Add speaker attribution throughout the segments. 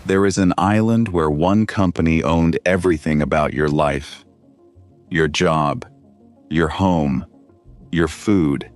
Speaker 1: There is an island where one company owned everything about your life. Your job, your home, your food,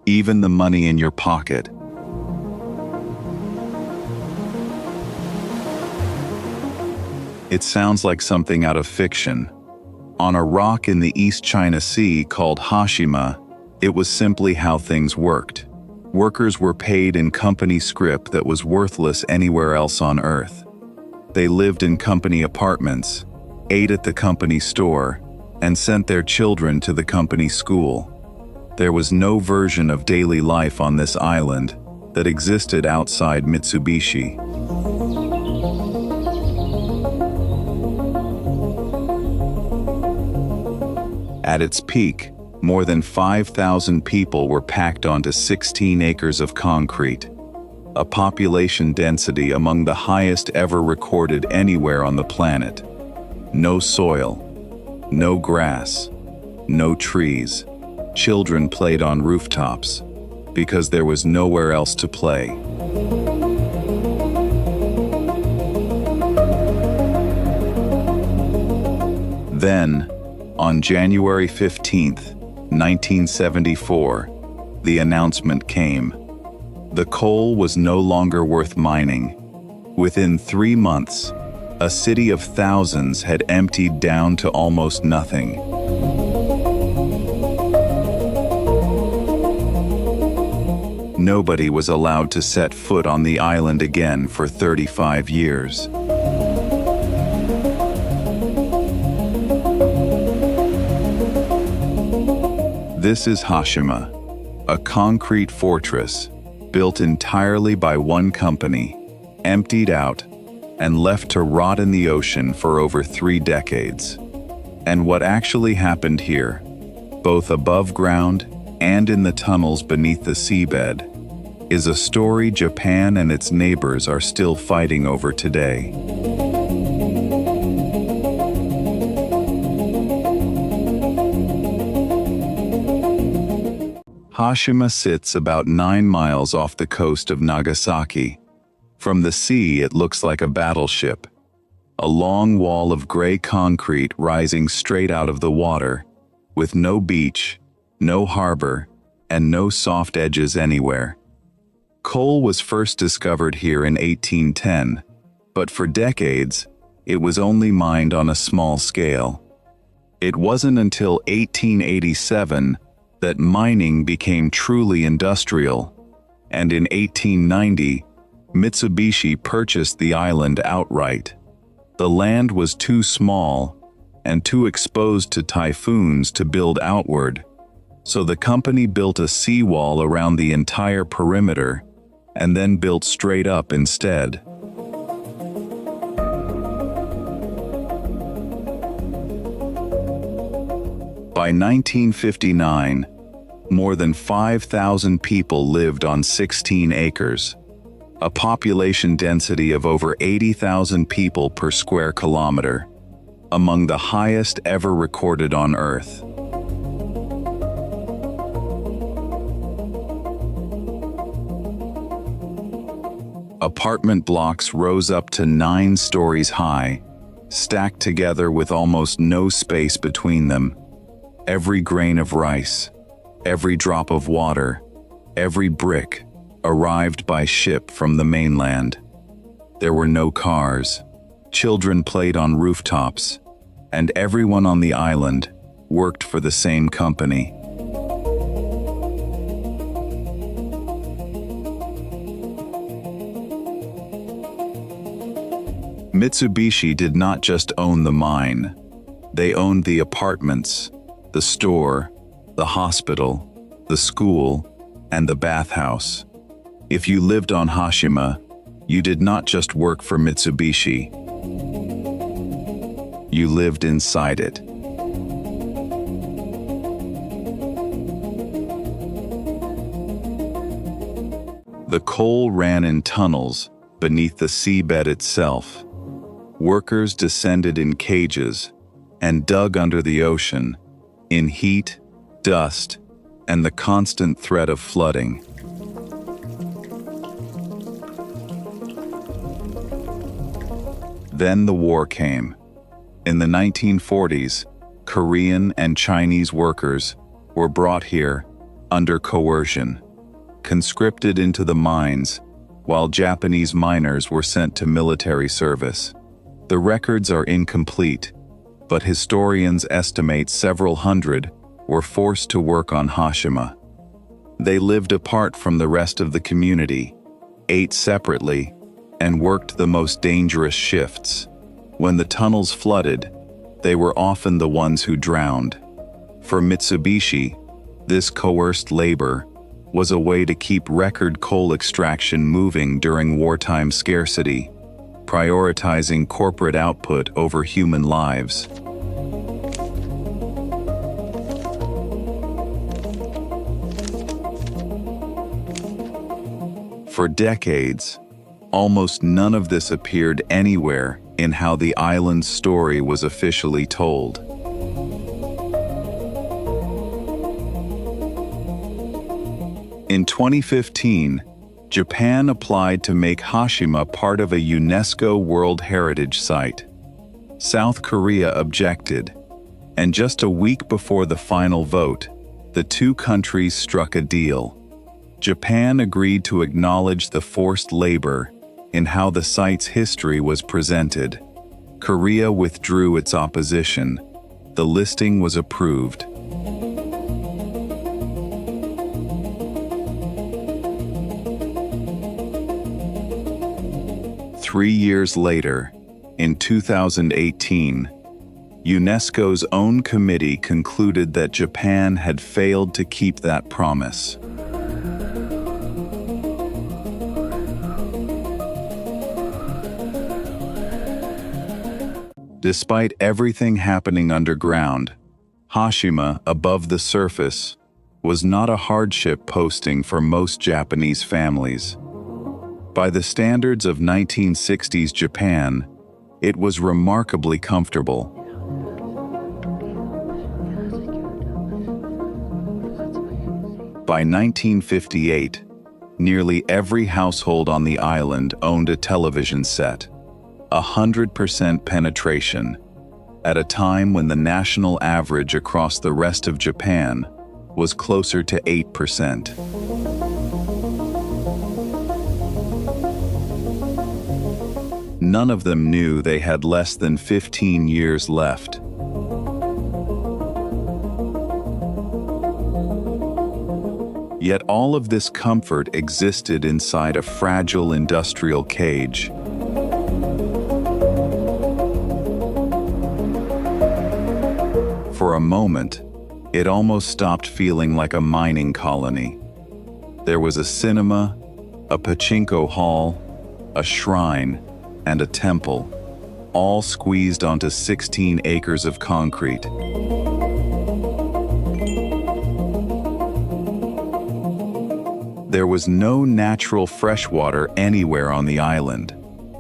Speaker 1: even the money in your pocket. It sounds like something out of fiction. On a rock in the East China Sea called Hashima, it was simply how things worked. Workers were paid in company scrip that was worthless anywhere else on Earth. They lived in company apartments, ate at the company store, and sent their children to the company school. There was no version of daily life on this island that existed outside Mitsubishi. At its peak, more than 5,000 people were packed onto 16 acres of concrete, a population density among the highest ever recorded anywhere on the planet. No soil, no grass, no trees. Children played on rooftops because there was nowhere else to play. Then, on January 15, 1974, the announcement came. The coal was no longer worth mining. Within 3 months, a city of thousands had emptied down to almost nothing. Nobody was allowed to set foot on the island again for 35 years. This is Hashima, a concrete fortress built entirely by one company, emptied out, and left to rot in the ocean for over 3 decades. And what actually happened here, both above ground and in the tunnels beneath the seabed, is a story Japan and its neighbors are still fighting over today. Hashima sits about 9 miles off the coast of Nagasaki. From the sea, it looks like a battleship. A long wall of gray concrete rising straight out of the water, with no beach, no harbor, and no soft edges anywhere. Coal was first discovered here in 1810, but for decades, it was only mined on a small scale. It wasn't until 1887 that mining became truly industrial, and in 1890, Mitsubishi purchased the island outright. The land was too small and too exposed to typhoons to build outward, so the company built a seawall around the entire perimeter and then built straight up instead. By 1959, more than 5,000 people lived on 16 acres, a population density of over 80,000 people per square kilometer, among the highest ever recorded on Earth. Apartment blocks rose up to 9 stories high, stacked together with almost no space between them. Every grain of rice, every drop of water, every brick arrived by ship from the mainland. There were no cars, children played on rooftops, and everyone on the island worked for the same company. Mitsubishi did not just own the mine. They owned the apartments, the store, the hospital, the school, and the bathhouse. If you lived on Hashima, you did not just work for Mitsubishi. You lived inside it. The coal ran in tunnels beneath the seabed itself. Workers descended in cages and dug under the ocean, in heat, dust, and the constant threat of flooding. Then the war came. In the 1940s, Korean and Chinese workers were brought here under coercion, conscripted into the mines, while Japanese miners were sent to military service. The records are incomplete, but historians estimate several hundred were forced to work on Hashima. They lived apart from the rest of the community, ate separately, and worked the most dangerous shifts. When the tunnels flooded, they were often the ones who drowned. For Mitsubishi, this coerced labor was a way to keep record coal extraction moving during wartime scarcity, prioritizing corporate output over human lives. For decades, almost none of this appeared anywhere in how the island's story was officially told. In 2015, Japan applied to make Hashima part of a UNESCO World Heritage Site. South Korea objected, and just a week before the final vote, the two countries struck a deal. Japan agreed to acknowledge the forced labor in how the site's history was presented. Korea withdrew its opposition. The listing was approved. Three years later, in 2018, UNESCO's own committee concluded that Japan had failed to keep that promise. Despite everything happening underground, Hashima, above the surface, was not a hardship posting for most Japanese families. By the standards of 1960s Japan, it was remarkably comfortable. By 1958, nearly every household on the island owned a television set. 100% penetration, at a time when the national average across the rest of Japan was closer to 8%. None of them knew they had less than 15 years left. Yet all of this comfort existed inside a fragile industrial cage. For a moment, it almost stopped feeling like a mining colony. There was a cinema, a pachinko hall, a shrine, and a temple, all squeezed onto 16 acres of concrete. There was no natural freshwater anywhere on the island,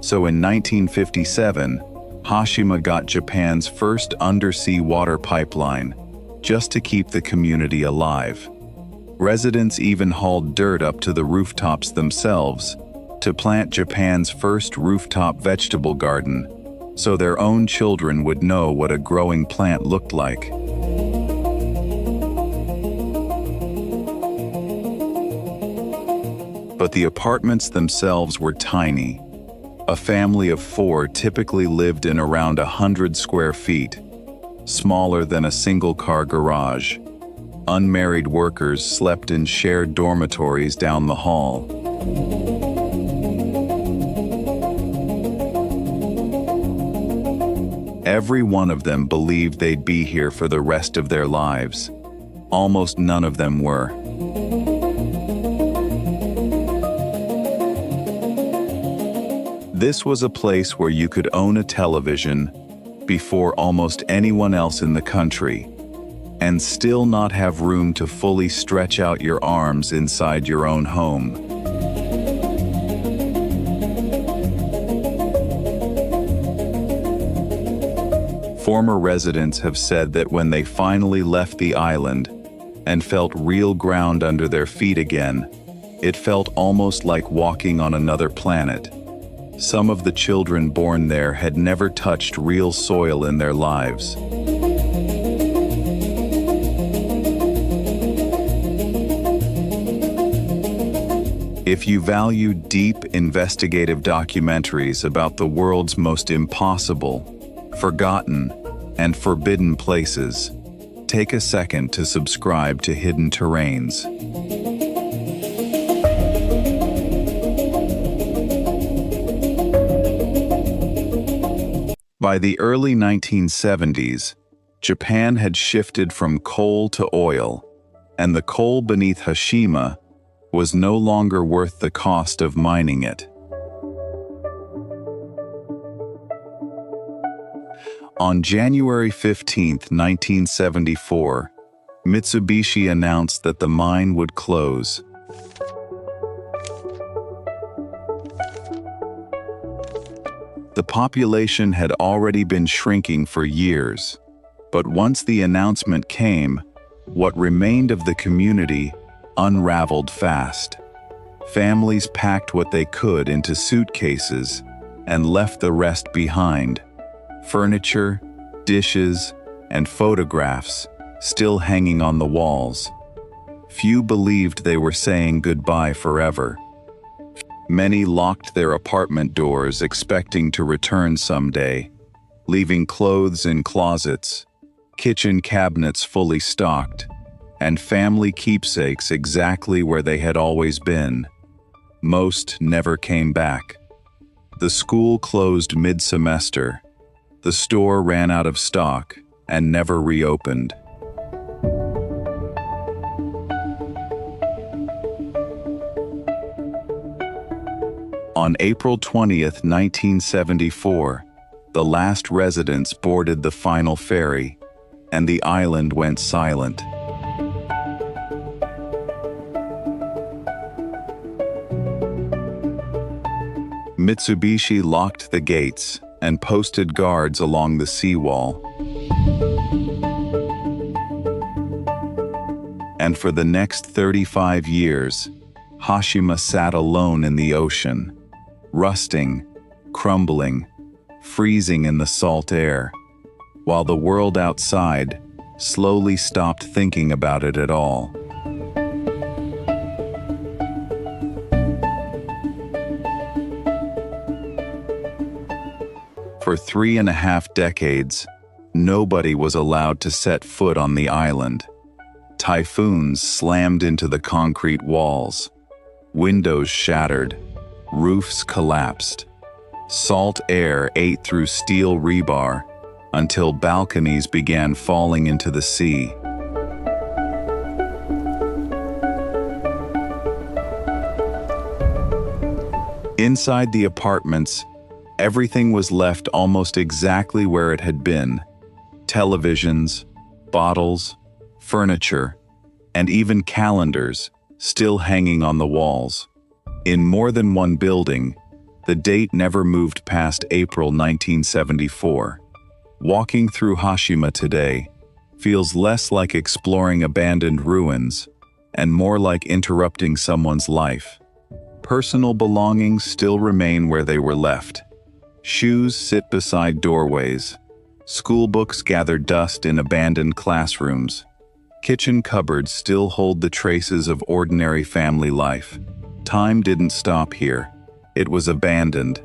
Speaker 1: so in 1957, Hashima got Japan's first undersea water pipeline, just to keep the community alive. Residents even hauled dirt up to the rooftops themselves to plant Japan's first rooftop vegetable garden, so their own children would know what a growing plant looked like. But the apartments themselves were tiny. A family of 4 typically lived in around 100 square feet, smaller than a single-car garage. Unmarried workers slept in shared dormitories down the hall. Every one of them believed they'd be here for the rest of their lives. Almost none of them were. This was a place where you could own a television before almost anyone else in the country, and still not have room to fully stretch out your arms inside your own home. Former residents have said that when they finally left the island and felt real ground under their feet again, it felt almost like walking on another planet. Some of the children born there had never touched real soil in their lives. If you value deep, investigative documentaries about the world's most impossible, forgotten, and forbidden places, take a second to subscribe to Hidden Terrains. By the early 1970s, Japan had shifted from coal to oil, and the coal beneath Hashima was no longer worth the cost of mining it. On January 15, 1974, Mitsubishi announced that the mine would close. The population had already been shrinking for years, but once the announcement came, what remained of the community unraveled fast. Families packed what they could into suitcases and left the rest behind. Furniture, dishes, and photographs still hanging on the walls. Few believed they were saying goodbye forever. Many locked their apartment doors expecting to return someday, leaving clothes in closets, kitchen cabinets fully stocked, and family keepsakes exactly where they had always been. Most never came back. The school closed mid-semester. The store ran out of stock and never reopened. On April 20th, 1974, the last residents boarded the final ferry, and the island went silent. Mitsubishi locked the gates and posted guards along the seawall. And for the next 35 years, Hashima sat alone in the ocean, rusting, crumbling, freezing in the salt air, while the world outside slowly stopped thinking about it at all. For 3.5 decades, nobody was allowed to set foot on the island. Typhoons slammed into the concrete walls. Windows shattered. Roofs collapsed. Salt air ate through steel rebar until balconies began falling into the sea. Inside the apartments, everything was left almost exactly where it had been. Televisions, bottles, furniture, and even calendars still hanging on the walls. In more than one building, the date never moved past April 1974. Walking through Hashima Today feels less like exploring abandoned ruins and more like interrupting someone's life. Personal belongings still remain where they were left. Shoes sit beside doorways. School books gather dust in abandoned classrooms. Kitchen cupboards still hold the traces of ordinary family life. Time didn't stop here. It was abandoned.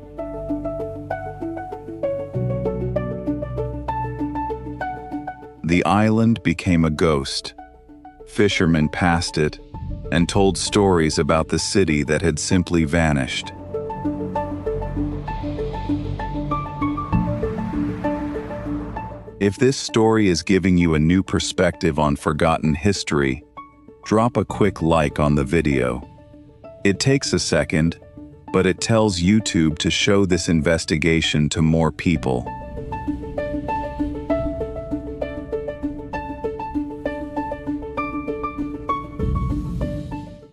Speaker 1: The island became a ghost. Fishermen passed it and told stories about the city that had simply vanished. If this story is giving you a new perspective on forgotten history, drop a quick like on the video. It takes a second, but it tells YouTube to show this investigation to more people.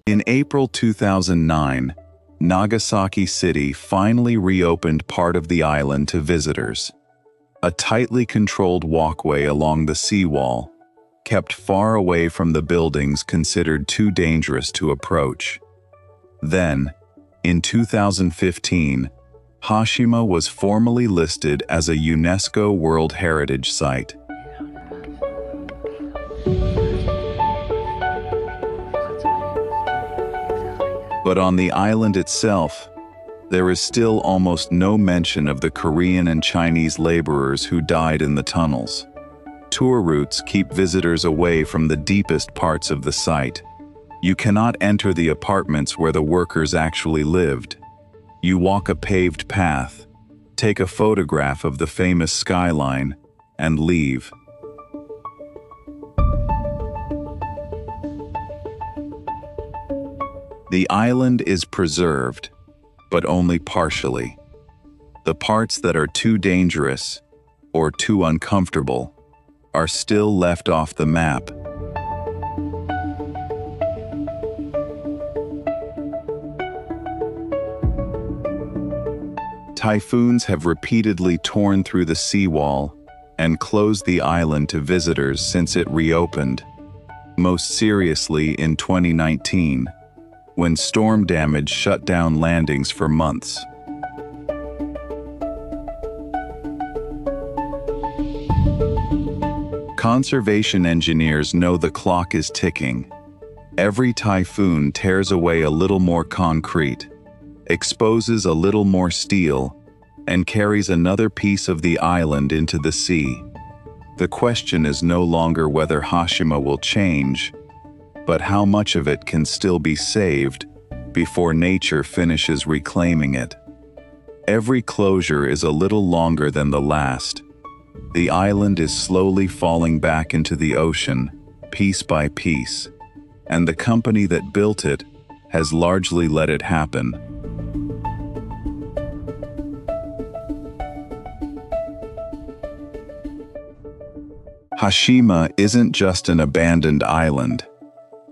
Speaker 1: In April 2009, Nagasaki City finally reopened part of the island to visitors. A tightly controlled walkway along the seawall, kept far away from the buildings considered too dangerous to approach. Then, in 2015, Hashima was formally listed as a UNESCO World Heritage Site. But on the island itself, there is still almost no mention of the Korean and Chinese laborers who died in the tunnels. Tour routes keep visitors away from the deepest parts of the site. You cannot enter the apartments where the workers actually lived. You walk a paved path, take a photograph of the famous skyline, and leave. The island is preserved, but only partially. The parts that are too dangerous or too uncomfortable are still left off the map. Typhoons have repeatedly torn through the seawall and closed the island to visitors since it reopened, most seriously in 2019, when storm damage shut down landings for months. Conservation engineers know the clock is ticking. Every typhoon tears away a little more concrete, exposes a little more steel, and carries another piece of the island into the sea. The question is no longer whether Hashima will change, but how much of it can still be saved before nature finishes reclaiming it. Every closure is a little longer than the last. The island is slowly falling back into the ocean, piece by piece, and the company that built it has largely let it happen. Hashima isn't just an abandoned island.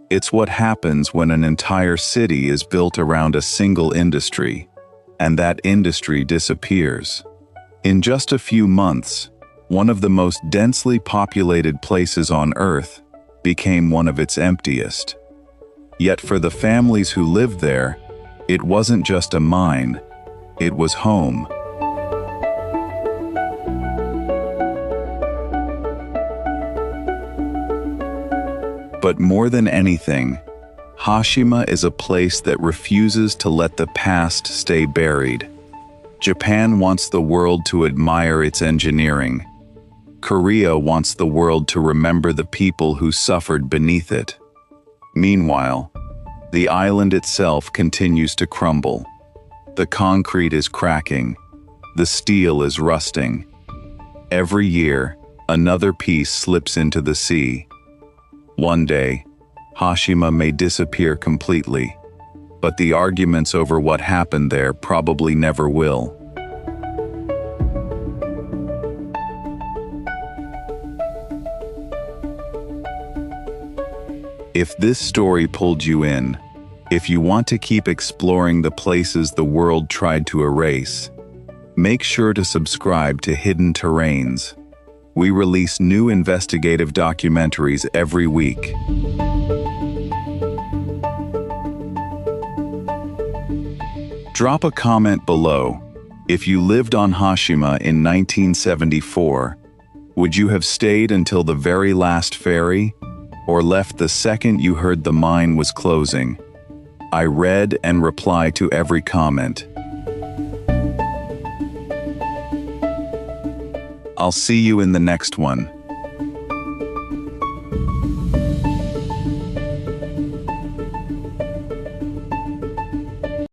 Speaker 1: It's what happens when an entire city is built around a single industry, and that industry disappears. In just a few months, one of the most densely populated places on Earth became one of its emptiest. Yet for the families who lived there, it wasn't just a mine, it was home. But more than anything, Hashima is a place that refuses to let the past stay buried. Japan wants the world to admire its engineering. Korea wants the world to remember the people who suffered beneath it. Meanwhile, the island itself continues to crumble. The concrete is cracking. The steel is rusting. Every year, another piece slips into the sea. One day, Hashima may disappear completely, but the arguments over what happened there probably never will. If this story pulled you in, if you want to keep exploring the places the world tried to erase, make sure to subscribe to Hidden Terrains. We release new investigative documentaries every week. Drop a comment below. If you lived on Hashima in 1974, would you have stayed until the very last ferry, or left the second you heard the mine was closing? I read and reply to every comment. I'll see you in the next one.